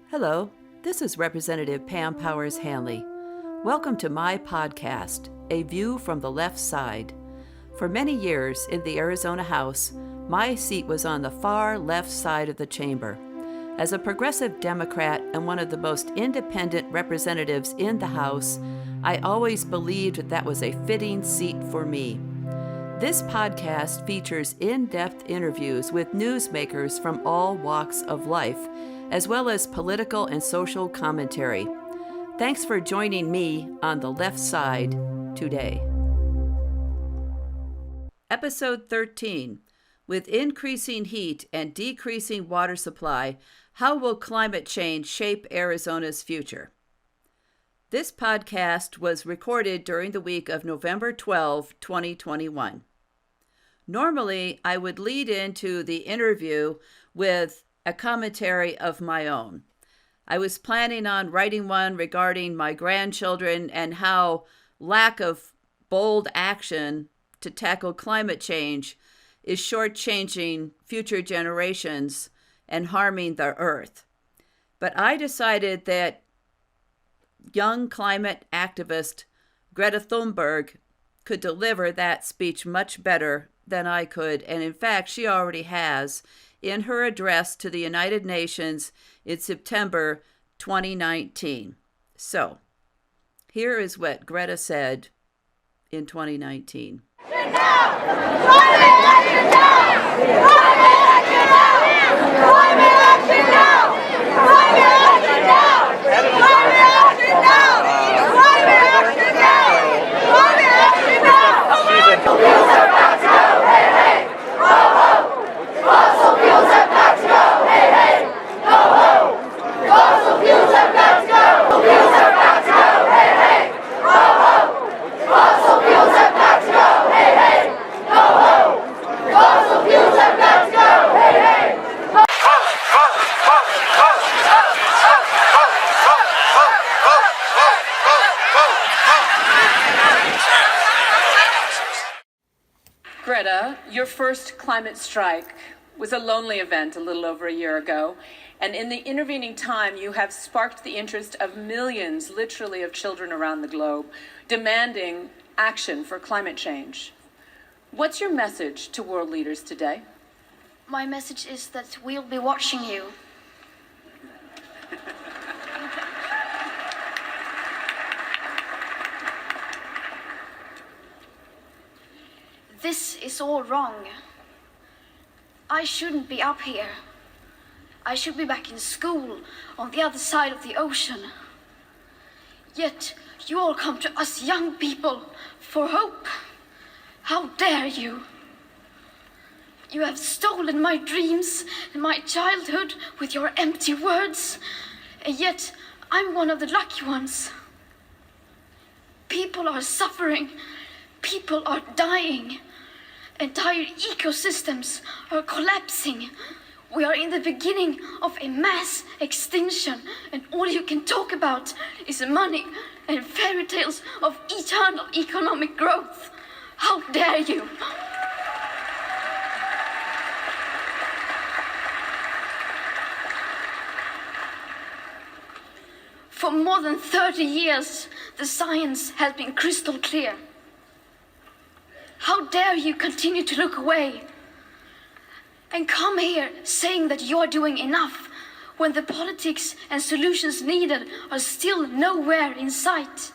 Hello, this is Representative Pam Powers Hanley. Welcome to my podcast, A View from the Left Side. For many years in the Arizona House, my seat was on the far left side of the chamber. As a progressive Democrat and one of the most independent representatives in the House, I always believed that was a fitting seat for me. This podcast features in-depth interviews with newsmakers from all walks of life, as well as political and social commentary. Thanks for joining me on the left side today. Episode 13. With increasing heat and decreasing water supply, how will climate change shape Arizona's future? This podcast was recorded during the week of November 12, 2021. Normally, I would lead into the interview with a commentary of my own. I was planning on writing one regarding my grandchildren and how lack of bold action to tackle climate change is shortchanging future generations and harming the earth. But I decided that young climate activist Greta Thunberg could deliver that speech much better than I could, and in fact, she already has in her address to the United Nations in September 2019. So, here is what Greta said in 2019. Greta, your first climate strike was a lonely event a little over a year ago, and in the intervening time, you have sparked the interest of millions, literally, of children around the globe, demanding action for climate change. What's your message to world leaders today? My message is that we'll be watching you. This is all wrong. I shouldn't be up here. I should be back in school on the other side of the ocean. Yet you all come to us young people for hope. How dare you? You have stolen my dreams and my childhood with your empty words, and yet I'm one of the lucky ones. People are suffering. People are dying. Entire ecosystems are collapsing. We are in the beginning of a mass extinction, and all you can talk about is money and fairy tales of eternal economic growth. How dare you? For more than 30 years, the science has been crystal clear. How dare you continue to look away and come here saying that you're doing enough when the politics and solutions needed are still nowhere in sight?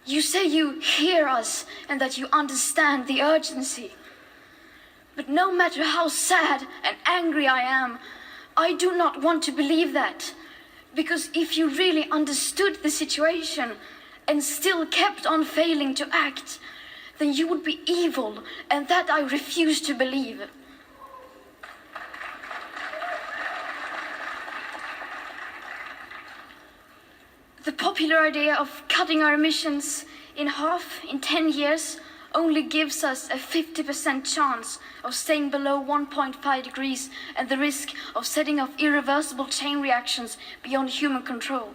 You say you hear us and that you understand the urgency. But no matter how sad and angry I am, I do not want to believe that. Because if you really understood the situation and still kept on failing to act, then you would be evil, and that I refuse to believe. The popular idea of cutting our emissions in half in 10 years only gives us a 50% chance of staying below 1.5 degrees and the risk of setting off irreversible chain reactions beyond human control.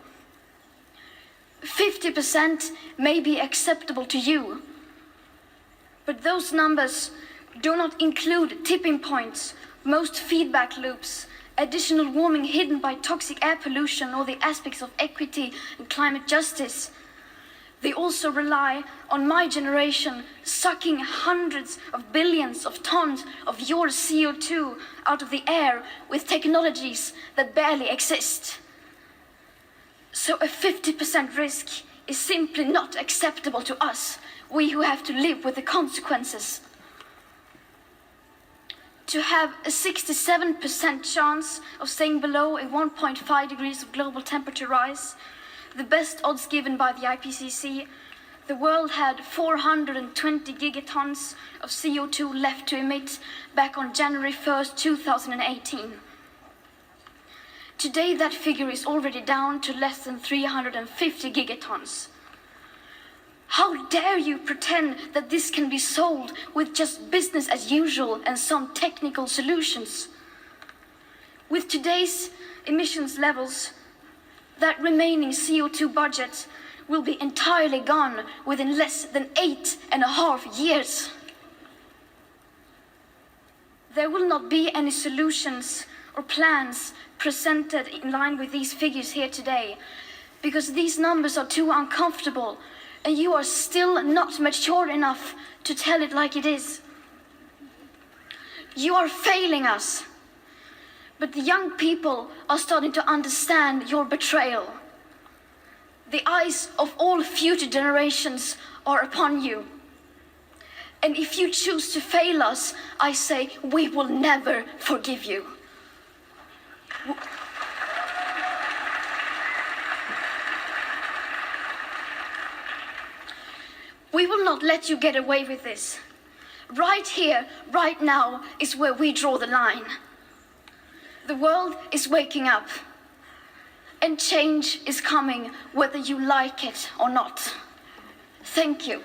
50% may be acceptable to you, but those numbers do not include tipping points, most feedback loops, additional warming hidden by toxic air pollution or the aspects of equity and climate justice. They also rely on my generation sucking hundreds of billions of tons of your CO2 out of the air with technologies that barely exist. So a 50% risk is simply not acceptable to us, we who have to live with the consequences. To have a 67% chance of staying below a 1.5 degrees of global temperature rise, the best odds given by the IPCC, the world had 420 gigatons of CO2 left to emit back on January 1st, 2018. Today that figure is already down to less than 350 gigatons. How dare you pretend that this can be solved with just business as usual and some technical solutions? With today's emissions levels, that remaining CO2 budget will be entirely gone within less than 8.5 years. There will not be any solutions or plans presented in line with these figures here today, because these numbers are too uncomfortable and you are still not mature enough to tell it like it is. You are failing us. But the young people are starting to understand your betrayal. The eyes of all future generations are upon you. And if you choose to fail us, I say we will never forgive you. We will not let you get away with this. Right here, right now, is where we draw the line. The world is waking up, and change is coming whether you like it or not. Thank you.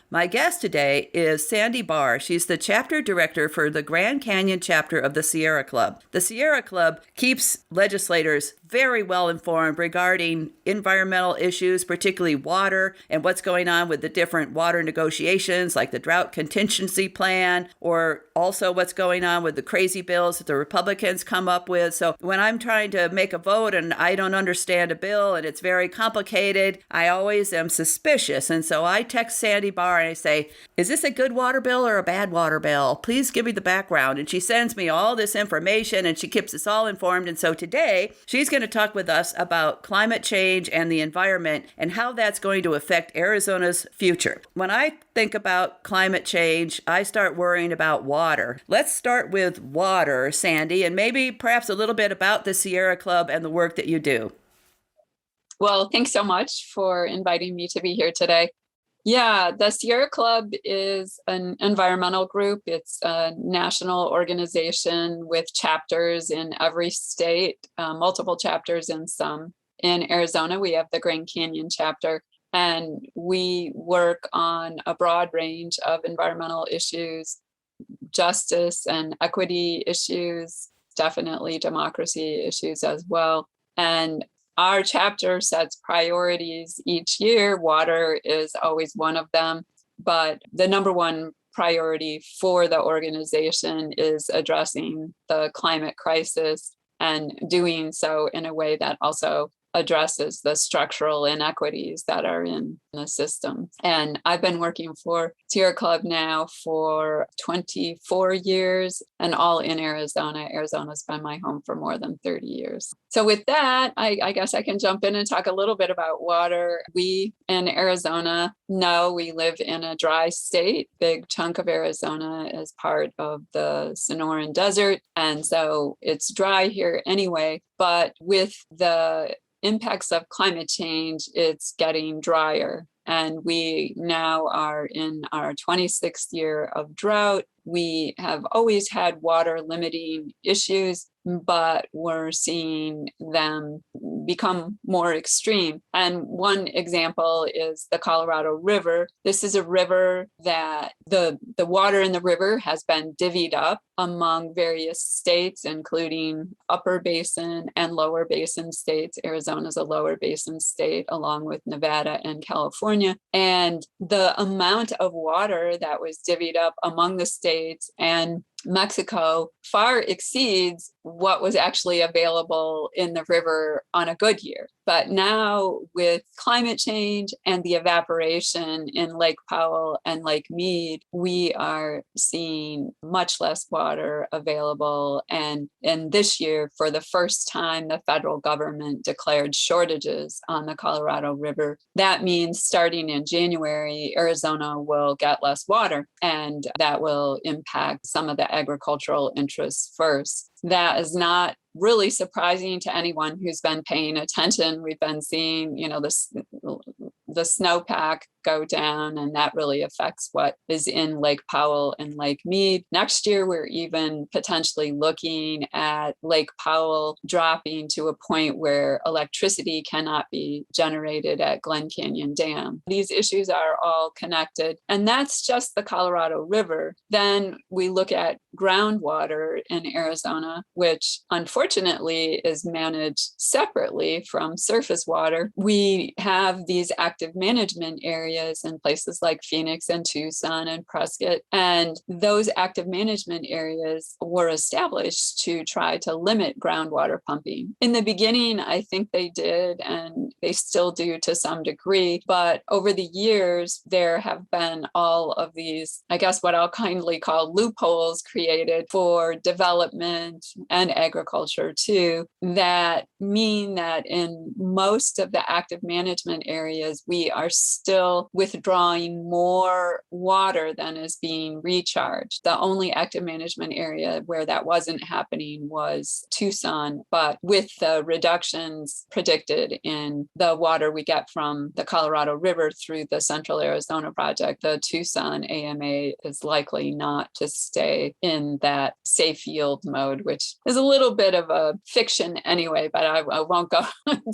My guest today is Sandy Bahr. She's the chapter director for the Grand Canyon chapter of the Sierra Club. The Sierra Club keeps legislators very well informed regarding environmental issues, particularly water and what's going on with the different water negotiations like the Drought Contingency Plan, or also what's going on with the crazy bills that the Republicans come up with. So when I'm trying to make a vote and I don't understand a bill and it's very complicated, I always am suspicious. And so I text Sandy Bahr and I say, is this a good water bill or a bad water bill? Please give me the background. And she sends me all this information and she keeps us all informed. And so today she's going to talk with us about climate change and the environment and how that's going to affect Arizona's future. When I think about climate change, I start worrying about water. Let's start with water, Sandy, and maybe perhaps a little bit about the Sierra Club and the work that you do. Well, thanks so much for inviting me to be here today. Yeah, the Sierra Club is an environmental group. It's a national organization with chapters in every state, multiple chapters in some. In Arizona, we have the Grand Canyon chapter, and we work on a broad range of environmental issues, justice and equity issues, definitely democracy issues as well. And our chapter sets priorities each year. Water is always one of them, but the number one priority for the organization is addressing the climate crisis and doing so in a way that also addresses the structural inequities that are in the system. And I've been working for Sierra Club now for 24 years and all in Arizona. Arizona's been my home for more than 30 years. So with that, I guess I can jump in and talk a little bit about water. We in Arizona know we live in a dry state. Big chunk of Arizona is part of the Sonoran Desert. And so it's dry here anyway, but with the impacts of climate change, it's getting drier. And we now are in our 26th year of drought. We have always had water limiting issues, but we're seeing them become more extreme. And one example is the Colorado River. This is a river that the water in the river has been divvied up among various states, including upper basin and lower basin states. Arizona is a lower basin state, along with Nevada and California. And the amount of water that was divvied up among the states and Mexico far exceeds what was actually available in the river on a good year. But now with climate change and the evaporation in Lake Powell and Lake Mead, we are seeing much less water available. And this year, for the first time, the federal government declared shortages on the Colorado River. That means starting in January, Arizona will get less water, and that will impact some of the agricultural interests first. That is not really surprising to anyone who's been paying attention. We've been seeing, the snowpack go down, and that really affects what is in Lake Powell and Lake Mead. Next year, we're even potentially looking at Lake Powell dropping to a point where electricity cannot be generated at Glen Canyon Dam. These issues are all connected, and that's just the Colorado River. Then we look at groundwater in Arizona, which unfortunately is managed separately from surface water. We have these active management areas in places like Phoenix and Tucson and Prescott, and those active management areas were established to try to limit groundwater pumping. In the beginning, I think they did, and they still do to some degree, but over the years, there have been all of these, I guess what I'll kindly call loopholes created for development and agriculture too, that mean that in most of the active management areas, we are still withdrawing more water than is being recharged. The only active management area where that wasn't happening was Tucson, but with the reductions predicted in the water we get from the Colorado River through the Central Arizona Project, the Tucson AMA is likely not to stay in that safe yield mode, which is a little bit of a fiction anyway, but I won't go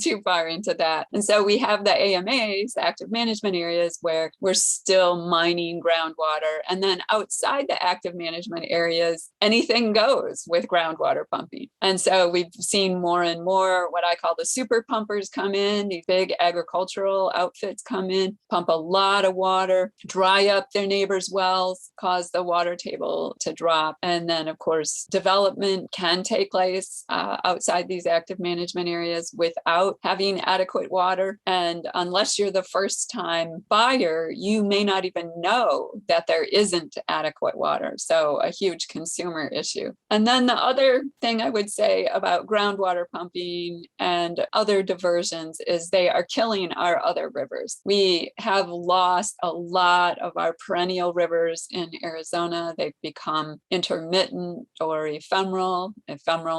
too far into that. And so we have the AMAs, active management areas, where we're still mining groundwater. And then outside the active management areas, anything goes with groundwater pumping. And so we've seen more and more what I call the super pumpers come in. These big agricultural outfits come in, pump a lot of water, dry up their neighbors' wells, cause the water table to drop. And then, of course, development can take place outside these active management areas without having adequate water. And unless you're the first time buyer, you may not even know that there isn't adequate water. So a huge consumer issue. And then the other thing I would say about groundwater pumping and other diversions is they are killing our other rivers. We have lost a lot of our perennial rivers in Arizona. They've become intermittent or ephemeral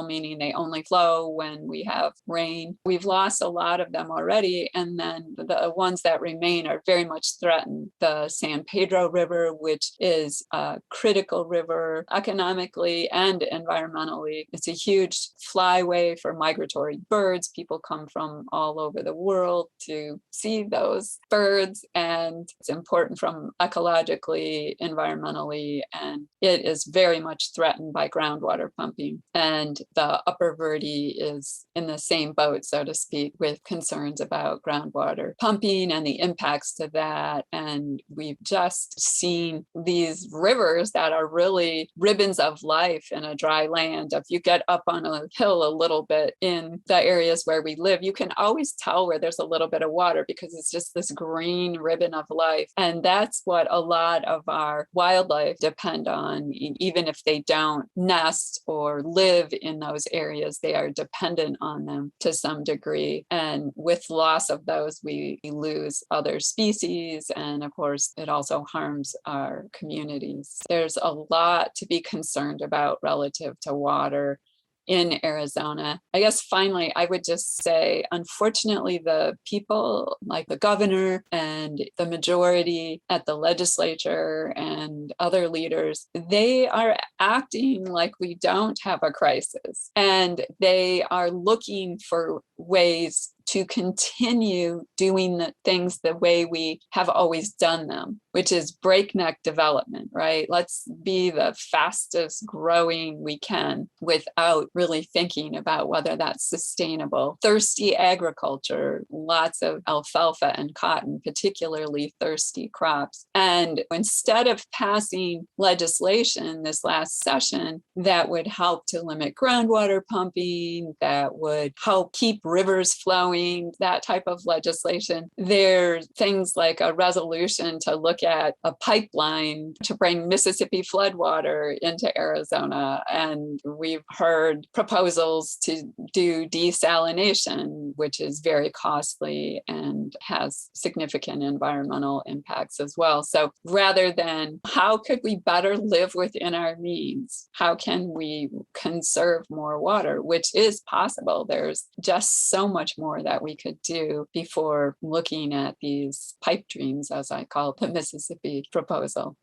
meaning they only flow when we have rain. We've lost a lot of them already. And then the ones that remain are very much threatened. The San Pedro River, which is a critical river economically and environmentally. It's a huge flyway for migratory birds. People come from all over the world to see those birds, and it's important from ecologically, environmentally, and it is very much threatened by groundwater pumping. And the Upper Verde is in the same boat, so to speak, with concerns about groundwater pumping and the impacts to that. And we've just seen these rivers that are really ribbons of life in a dry land. If you get up on a hill a little bit in the areas where we live, you can always tell where there's a little bit of water because it's just this green ribbon of life. And that's what a lot of our wildlife depend on. Even if they don't nest or live in those areas, they are dependent on them to some degree. And with loss of those, we lose other species. And of course, it also harms our communities. There's a lot to be concerned about relative to water. in Arizona. I guess finally, I would just say, unfortunately, the people like the governor and the majority at the legislature and other leaders, they are acting like we don't have a crisis. And they are looking for ways to continue doing the things the way we have always done them, which is breakneck development, right? Let's be the fastest growing we can without really thinking about whether that's sustainable. Thirsty agriculture, lots of alfalfa and cotton, particularly thirsty crops. And instead of passing legislation this last session that would help to limit groundwater pumping, that would help keep rivers flowing, that type of legislation, there's things like a resolution to look at a pipeline to bring Mississippi floodwater into Arizona. And we've heard proposals to do desalination, which is very costly and has significant environmental impacts as well. So rather than how could we better live within our means, how can we conserve more water, which is possible. There's just so much more that we could do before looking at these pipe dreams, as I call the Mississippi proposal.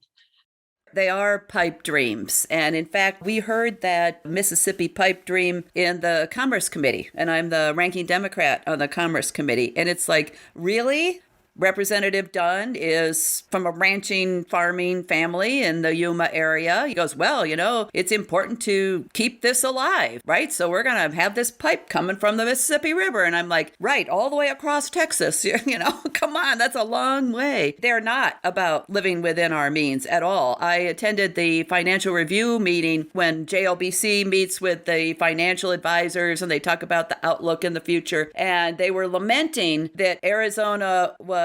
They are pipe dreams. And in fact, we heard that Mississippi pipe dream in the Commerce Committee, and I'm the ranking Democrat on the Commerce Committee. And it's like, really? Representative Dunn is from a ranching farming family in the Yuma area. He goes, well, it's important to keep this alive, right? So we're going to have this pipe coming from the Mississippi River. And I'm like, right, all the way across Texas, come on, that's a long way. They're not about living within our means at all. I attended the financial review meeting when JLBC meets with the financial advisors and they talk about the outlook in the future. And they were lamenting that Arizona was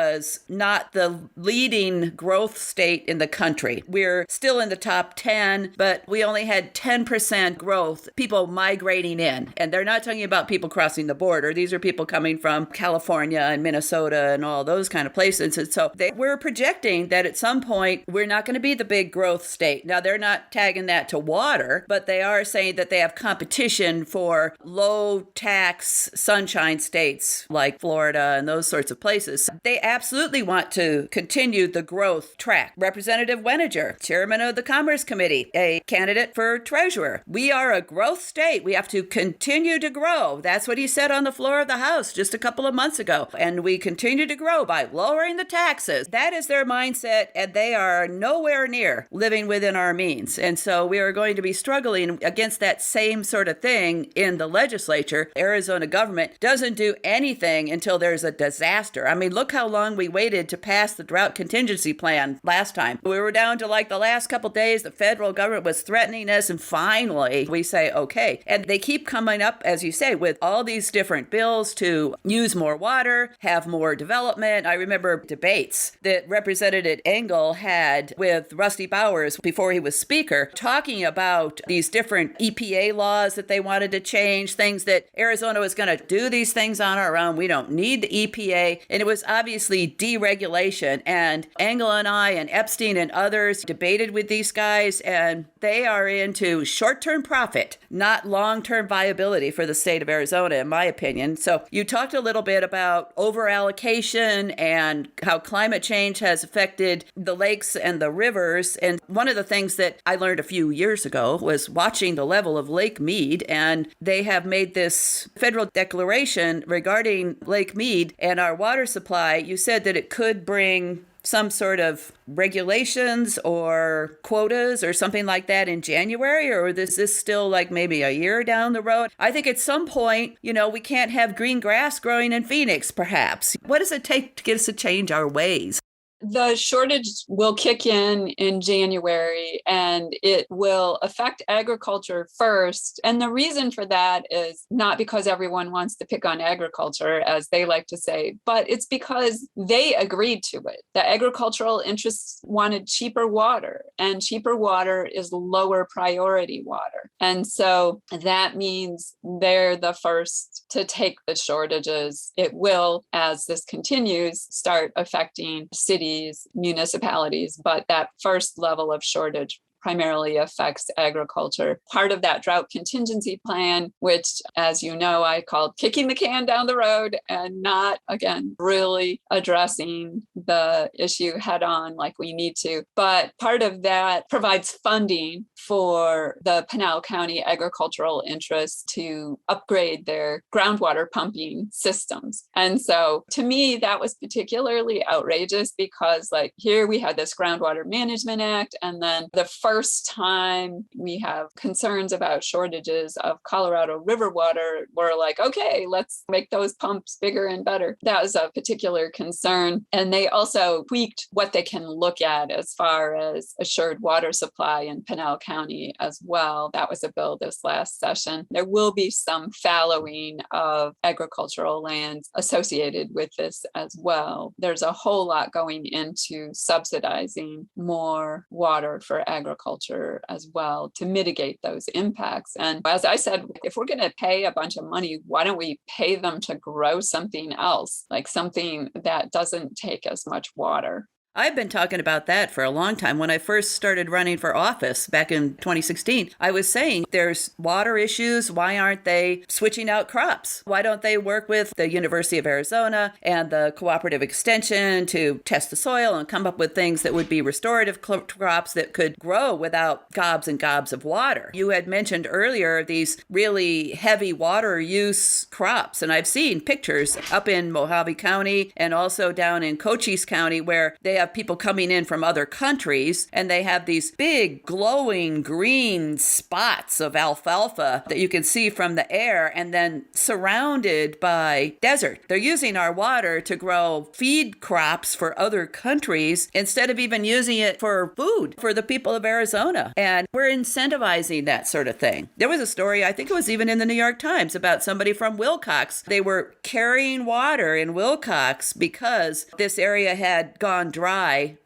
not the leading growth state in the country. We're still in the top 10, but we only had 10% growth, people migrating in. And they're not talking about people crossing the border. These are people coming from California and Minnesota and all those kind of places. And so they were projecting that at some point, we're not going to be the big growth state. Now, they're not tagging that to water, but they are saying that they have competition for low tax sunshine states like Florida and those sorts of places. They absolutely want to continue the growth track. Representative Weniger, chairman of the Commerce Committee, a candidate for treasurer. We are a growth state. We have to continue to grow. That's what he said on the floor of the House just a couple of months ago. And we continue to grow by lowering the taxes. That is their mindset, and they are nowhere near living within our means. And so we are going to be struggling against that same sort of thing in the legislature. Arizona government doesn't do anything until there's a disaster. I mean, look how long we waited to pass the drought contingency plan last time. We were down to like the last couple days. The federal government was threatening us, and finally we say, okay. And they keep coming up, as you say, with all these different bills to use more water, have more development. I remember debates that Representative Engel had with Rusty Bowers before he was speaker, talking about these different EPA laws that they wanted to change, things that Arizona was going to do these things on our own. We don't need the EPA. And it was obviously deregulation. And Engel and I and Epstein and others debated with these guys, and they are into short-term profit, not long-term viability for the state of Arizona, in my opinion. So you talked a little bit about over-allocation and how climate change has affected the lakes and the rivers. And one of the things that I learned a few years ago was watching the level of Lake Mead, and they have made this federal declaration regarding Lake Mead and our water supply. You said that it could bring some sort of regulations or quotas or something like that in January, or is this still like maybe a year down the road? I think at some point, we can't have green grass growing in Phoenix, perhaps. What does it take to get us to change our ways? The shortage will kick in January, and it will affect agriculture first. And the reason for that is not because everyone wants to pick on agriculture, as they like to say, but it's because they agreed to it. The agricultural interests wanted cheaper water, and cheaper water is lower priority water. And so that means they're the first to take the shortages. It will, as this continues, start affecting cities, municipalities, but that first level of shortage primarily affects agriculture. Part of that drought contingency plan, which, as you know, I called kicking the can down the road and not, again, really addressing the issue head on like we need to. But part of that provides funding for the Pinal County agricultural interests to upgrade their groundwater pumping systems. And so to me, that was particularly outrageous because like here we had this Groundwater Management Act, and then the first time we have concerns about shortages of Colorado River water, we're like, okay, let's make those pumps bigger and better. That was a particular concern. And they also tweaked what they can look at as far as assured water supply in Pinal County as well. That was a bill this last session. There will be some fallowing of agricultural lands associated with this as well. There's a whole lot going into subsidizing more water for agriculture as well to mitigate those impacts. And as I said, if we're going to pay a bunch of money, why don't we pay them to grow something else, like something that doesn't take as much water? I've been talking about that for a long time. When I first started running for office back in 2016, I was saying there's water issues. Why aren't they switching out crops? Why don't they work with the University of Arizona and the Cooperative Extension to test the soil and come up with things that would be restorative crops that could grow without gobs and gobs of water? You had mentioned earlier these really heavy water use crops, and I've seen pictures up in Mojave County and also down in Cochise County where they have people coming in from other countries, and they have these big glowing green spots of alfalfa that you can see from the air, and then surrounded by desert. They're using our water to grow feed crops for other countries instead of even using it for food for the people of Arizona. And we're incentivizing that sort of thing. There was a story, I think it was even in the New York Times, about somebody from Wilcox. They were carrying water in Wilcox because this area had gone dry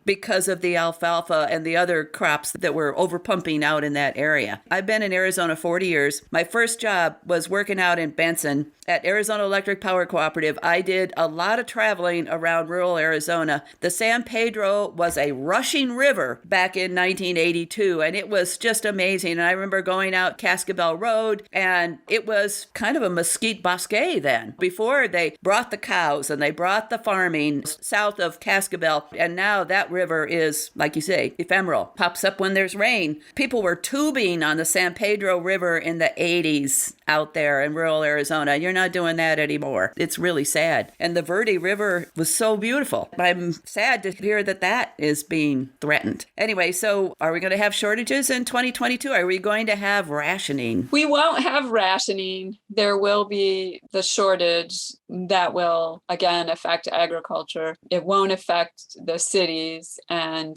because of the alfalfa and the other crops that were overpumping out in that area. I've been in Arizona 40 years. My first job was working out in Benson at Arizona Electric Power Cooperative. I did a lot of traveling around rural Arizona. The San Pedro was a rushing river back in 1982, and it was just amazing. And I remember going out Cascabel Road, and it was kind of a mesquite bosque then. Before they brought the cows and they brought the farming south of Cascabel, and now that river is, like you say, ephemeral. Pops up when there's rain. People were tubing on the San Pedro River in the 80s out there in rural Arizona. You're not doing that anymore. It's really sad. And the Verde River was so beautiful. I'm sad to hear that that is being threatened. Anyway, so are we going to have shortages in 2022? Are we going to have rationing? We won't have rationing. There will be the shortage that will, again, affect agriculture. It won't affect the cities. And,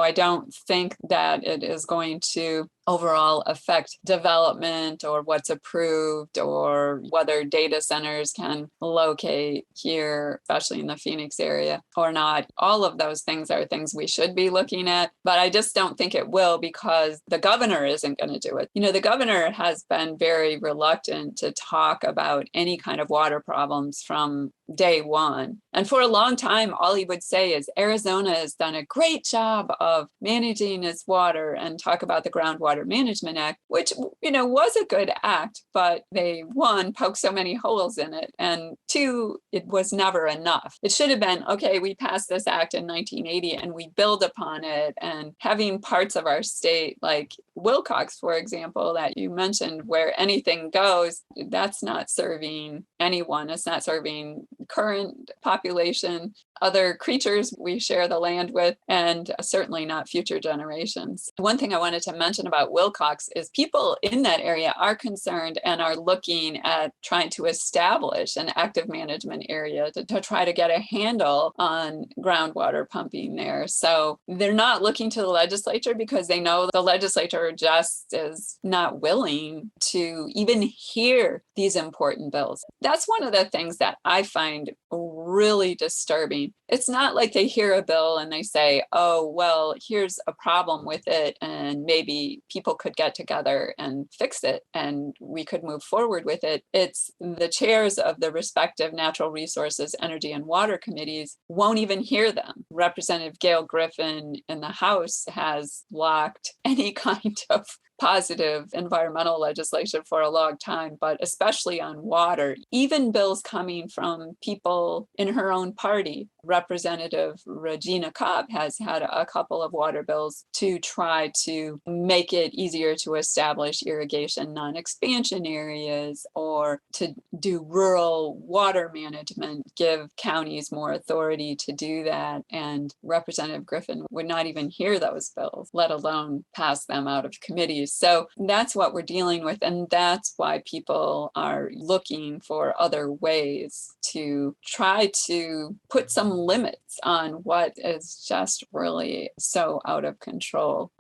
I don't think that it is going to overall affect development or what's approved or whether data centers can locate here, especially in the Phoenix area or not. All of those things are things we should be looking at, but I just don't think it will because the governor isn't going to do it. The governor has been very reluctant to talk about any kind of water problems from day one. And for a long time, all he would say is Arizona has done a great job of managing its water and talk about the Groundwater Management Act, which, was a good act, but they, one, poked so many holes in it. And two, it was never enough. It should have been, okay, we passed this act in 1980 and we build upon it. And having parts of our state like Wilcox, for example, that you mentioned, where anything goes, that's not serving anyone. It's not serving current population, other creatures we share the land with, and certainly not future generations. One thing I wanted to mention about Wilcox is people in that area are concerned and are looking at trying to establish an active management area to try to get a handle on groundwater pumping there. So they're not looking to the legislature because they know the legislature just is not willing to even hear these important bills. That's one of the things that I find find really disturbing. It's not like they hear a bill and they say, oh, well, here's a problem with it, and maybe people could get together and fix it and we could move forward with it. It's the chairs of the respective natural resources, energy, and water committees won't even hear them. Representative Gail Griffin in the House has blocked any kind of positive environmental legislation for a long time, but especially on water. Even bills coming from people in her own party. Representative Regina Cobb has had a couple of water bills to try to make it easier to establish irrigation non-expansion areas or to do rural water management, give counties more authority to do that. And Representative Griffin would not even hear those bills, let alone pass them out of committees. So that's what we're dealing with. And that's why people are looking for other ways to try to put some limits on what is just really so out of control.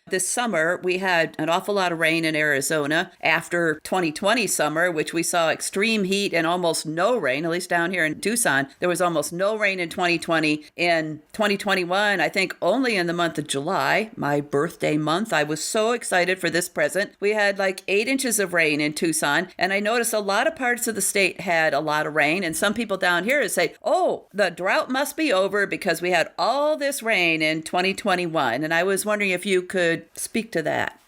This summer, we had an awful lot of rain in Arizona after 2020 summer, which we saw extreme heat and almost no rain, at least down here in Tucson. There was almost no rain in 2020. In 2021, I think only in the month of July, my birthday month, I was so excited for this present. We had like 8 inches of rain in Tucson, and I noticed a lot of parts of the state had a lot of rain, and some people down here say, oh, the drought must be over because we had all this rain in 2021. And I was wondering if you could speak to that.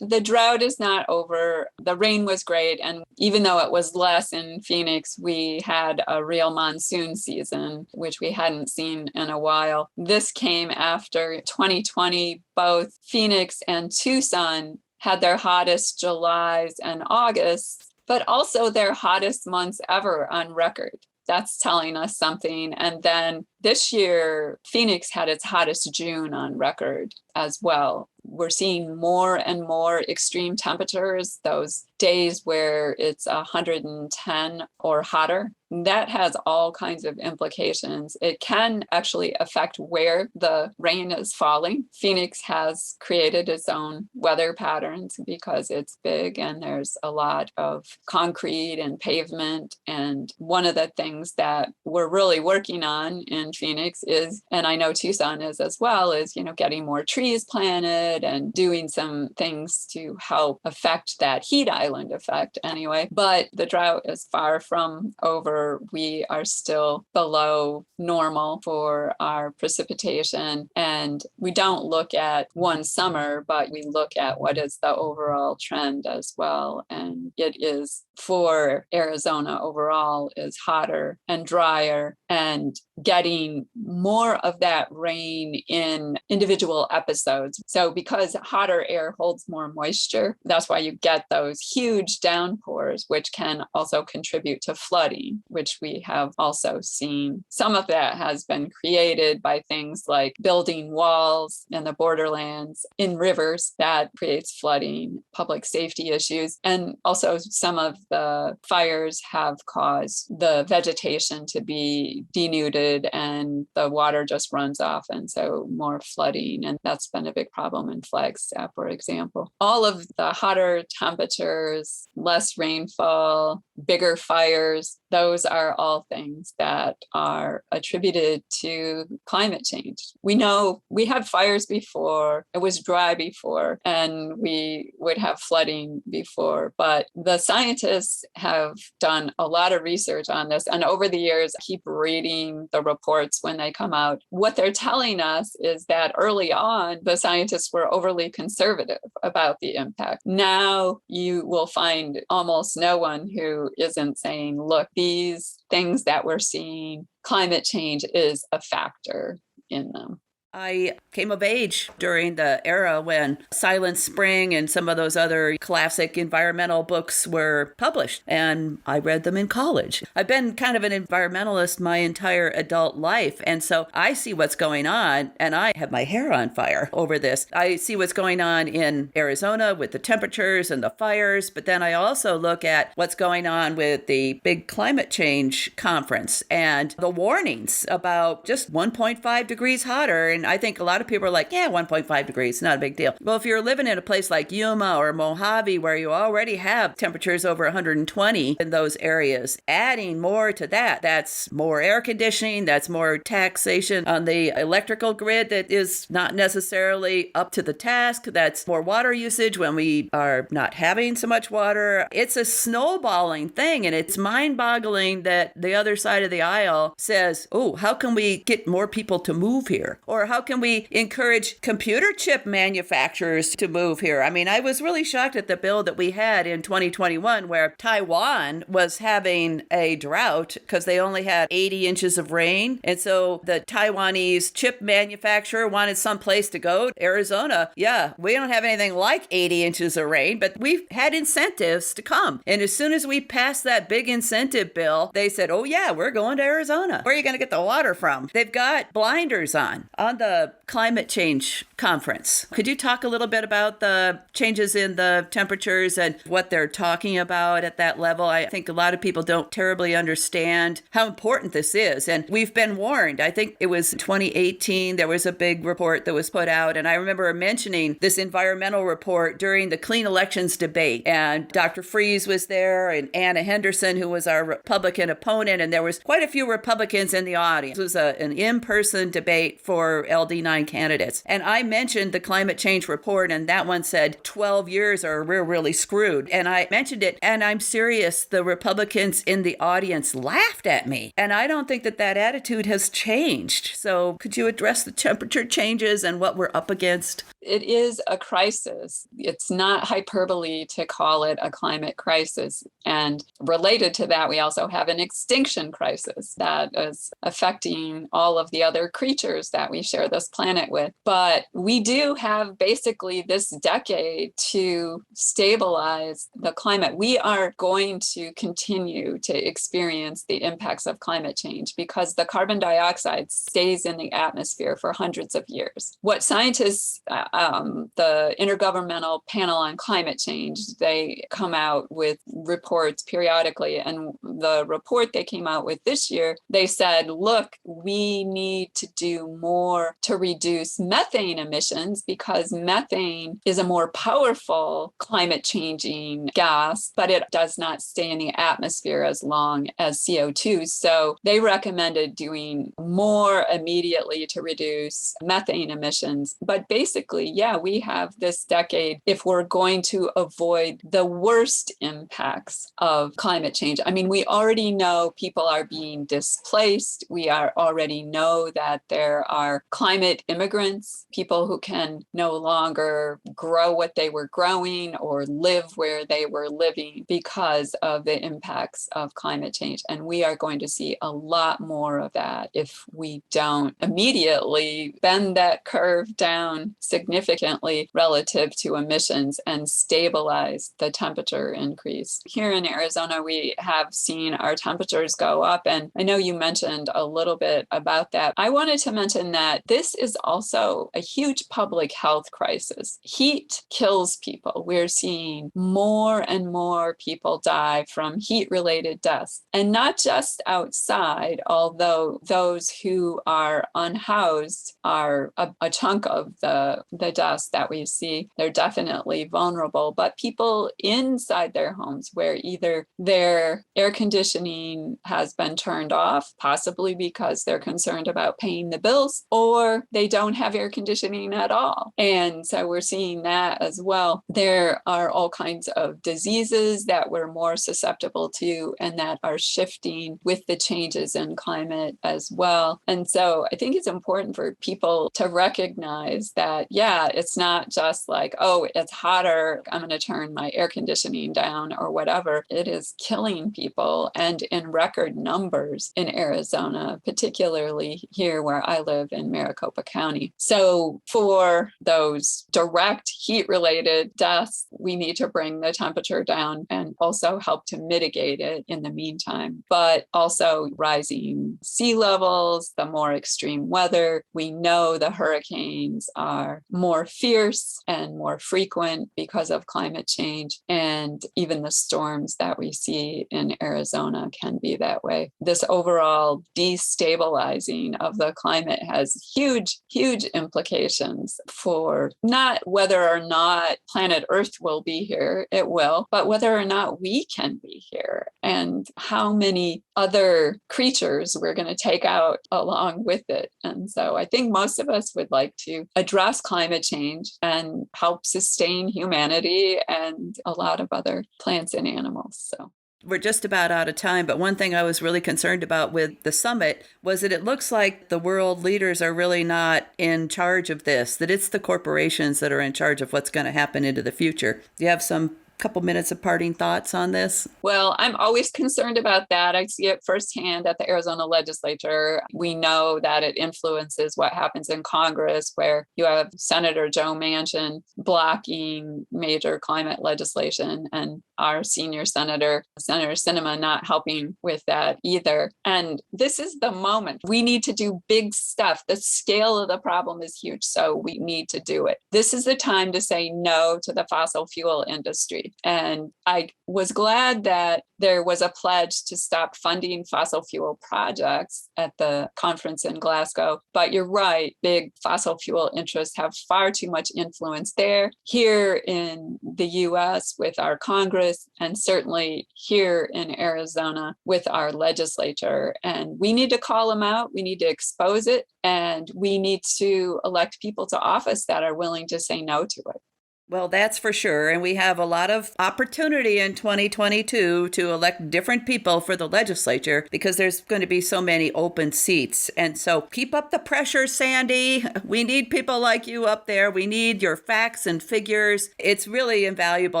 The drought is not over. The rain was great. And even though it was less in Phoenix, we had a real monsoon season, which we hadn't seen in a while. This came after 2020. Both Phoenix and Tucson had their hottest Julys and Augusts, but also their hottest months ever on record. That's telling us something. And then this year, Phoenix had its hottest June on record as well. We're seeing more and more extreme temperatures, those days where it's 110 or hotter. That has all kinds of implications. It can actually affect where the rain is falling. Phoenix has created its own weather patterns because it's big and there's a lot of concrete and pavement. And one of the things that we're really working on in Phoenix is, and I know Tucson is as well, is, getting more trees planted and doing some things to help affect that heat island effect anyway. But the drought is far from over. We are still below normal for our precipitation. And we don't look at one summer, but we look at what is the overall trend as well. And it is, for Arizona overall, is hotter and drier and getting more of that rain in individual episodes. So because hotter air holds more moisture, that's why you get those huge downpours, which can also contribute to flooding, which we have also seen. Some of that has been created by things like building walls in the borderlands, in rivers, that creates flooding, public safety issues. And also some of the fires have caused the vegetation to be denuded and the water just runs off. And so more flooding. And that's been a big problem in Flagstaff, for example. All of the hotter temperatures, less rainfall, bigger fires, those are all things that are attributed to climate change. We know we had fires before, it was dry before, and we would have flooding before. But the scientists have done a lot of research on this. And over the years, I keep reading the reports when they come out. What they're telling us is that early on, the scientists were overly conservative about the impact. Now you will find almost no one who isn't saying, look, these things that we're seeing, climate change is a factor in them. I came of age during the era when Silent Spring and some of those other classic environmental books were published, and I read them in college. I've been kind of an environmentalist my entire adult life, and so I see what's going on, and I have my hair on fire over this. I see what's going on in Arizona with the temperatures and the fires, but then I also look at what's going on with the big climate change conference and the warnings about just 1.5 degrees hotter. And And I think a lot of people are like, yeah, 1.5 degrees, not a big deal. Well, if you're living in a place like Yuma or Mojave, where you already have temperatures over 120 in those areas, adding more to that, that's more air conditioning, that's more taxation on the electrical grid that is not necessarily up to the task, that's more water usage when we are not having so much water. It's a snowballing thing, and it's mind-boggling that the other side of the aisle says, oh, how can we get more people to move here? Or how can we encourage computer chip manufacturers to move here? I mean, I was really shocked at the bill that we had in 2021 where Taiwan was having a drought because they only had 80 inches of rain. And so the Taiwanese chip manufacturer wanted some place to go. Arizona, yeah, we don't have anything like 80 inches of rain, but we've had incentives to come. And as soon as we passed that big incentive bill, they said, oh yeah, we're going to Arizona. Where are you going to get the water from? They've got blinders on the climate change conference. Could you talk a little bit about the changes in the temperatures and what they're talking about at that level? I think a lot of people don't terribly understand how important this is. And we've been warned. I think it was 2018, there was a big report that was put out. And I remember mentioning this environmental report during the clean elections debate. And Dr. Freeze was there and Anna Henderson, who was our Republican opponent. And there was quite a few Republicans in the audience. It was an in-person debate for LD9 candidates. And I mentioned the climate change report, and that one said 12 years or we're really screwed. And I mentioned it, and I'm serious, the Republicans in the audience laughed at me. And I don't think that attitude has changed. So could you address the temperature changes and what we're up against? It is a crisis. It's not hyperbole to call it a climate crisis. And related to that, we also have an extinction crisis that is affecting all of the other creatures that we share this planet with. But we do have basically this decade to stabilize the climate. We are going to continue to experience the impacts of climate change because the carbon dioxide stays in the atmosphere for hundreds of years. What scientists, the Intergovernmental Panel on Climate Change, they come out with reports periodically. And the report they came out with this year, they said, look, we need to do more to reduce methane emissions because methane is a more powerful climate changing gas, but it does not stay in the atmosphere as long as CO2. So they recommended doing more immediately to reduce methane emissions. But basically, yeah, we have this decade if we're going to avoid the worst impacts of climate change. I mean, we already know people are being displaced. We already know that there are climate immigrants, people who can no longer grow what they were growing or live where they were living because of the impacts of climate change. And we are going to see a lot more of that if we don't immediately bend that curve down significantly relative to emissions and stabilize the temperature increase. Here in Arizona, we have seen our temperatures go up. And I know you mentioned a little bit about that. I wanted to mention that this is also a huge public health crisis. Heat kills people. We're seeing more and more people die from heat-related deaths. And not just outside, although those who are unhoused are a chunk of the deaths that we see. They're definitely vulnerable. But people inside their homes where either their air conditioning has been turned off, possibly because they're concerned about paying the bills, or they don't have air conditioning at all. And so we're seeing that as well. There are all kinds of diseases that we're more susceptible to and that are shifting with the changes in climate as well. And so I think it's important for people to recognize that, yeah, it's not just like, oh, it's hotter, I'm going to turn my air conditioning down or whatever. It is killing people and in record numbers in Arizona, particularly here where I live in Maricopa County. So for those direct heat-related deaths, we need to bring the temperature down and also help to mitigate it in the meantime. But also rising sea levels, the more extreme weather. We know the hurricanes are more fierce and more frequent because of climate change. And even the storms that we see in Arizona can be that way. This overall destabilizing of the climate has huge, huge implications for not whether or not planet Earth will be here, it will, but whether or not we can be here and how many other creatures we're going to take out along with it. And so I think most of us would like to address climate change and help sustain humanity and a lot of other plants and animals. So we're just about out of time, but one thing I was really concerned about with the summit was that it looks like the world leaders are really not in charge of this, that it's the corporations that are in charge of what's going to happen into the future. Do you have some couple minutes of parting thoughts on this? Well, I'm always concerned about that. I see it firsthand at the Arizona Legislature. We know that it influences what happens in Congress, where you have Senator Joe Manchin blocking major climate legislation and our senior senator, Senator Sinema, not helping with that either. And this is the moment. We need to do big stuff. The scale of the problem is huge, so we need to do it. This is the time to say no to the fossil fuel industry. And I was glad that there was a pledge to stop funding fossil fuel projects at the conference in Glasgow. But you're right, big fossil fuel interests have far too much influence there. Here in the US with our Congress, and certainly here in Arizona with our legislature. And we need to call them out. We need to expose it. And we need to elect people to office that are willing to say no to it. Well, that's for sure. And we have a lot of opportunity in 2022 to elect different people for the legislature because there's going to be so many open seats. And so keep up the pressure, Sandy. We need people like you up there. We need your facts and figures. It's really invaluable.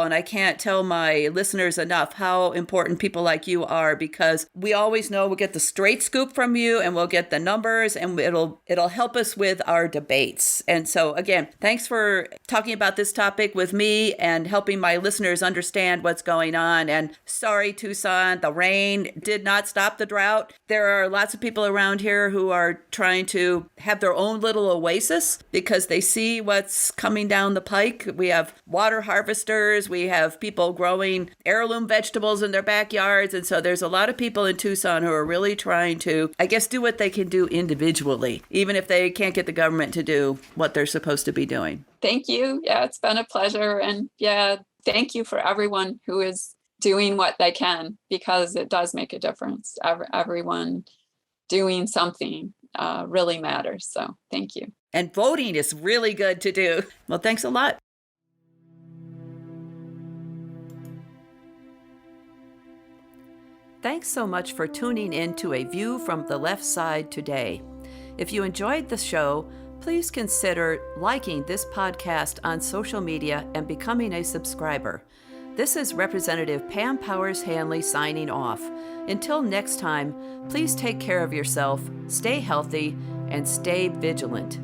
And I can't tell my listeners enough how important people like you are, because we always know we'll get the straight scoop from you and we'll get the numbers, and it'll help us with our debates. And so again, thanks for talking about this topic with me and helping my listeners understand what's going on. And sorry, Tucson, the rain did not stop the drought. There are lots of people around here who are trying to have their own little oasis because they see what's coming down the pike. We have water harvesters. We have people growing heirloom vegetables in their backyards. And so there's a lot of people in Tucson who are really trying to, I guess, do what they can do individually, even if they can't get the government to do what they're supposed to be doing. Thank you. Yeah, it's been a pleasure. And yeah, thank you for everyone who is doing what they can, because it does make a difference. Everyone doing something really matters. So thank you. And voting is really good to do. Well, thanks a lot. Thanks so much for tuning in to A View from the Left Side today. If you enjoyed the show, please consider liking this podcast on social media and becoming a subscriber. This is Representative Pam Powers-Hanley signing off. Until next time, please take care of yourself, stay healthy, and stay vigilant.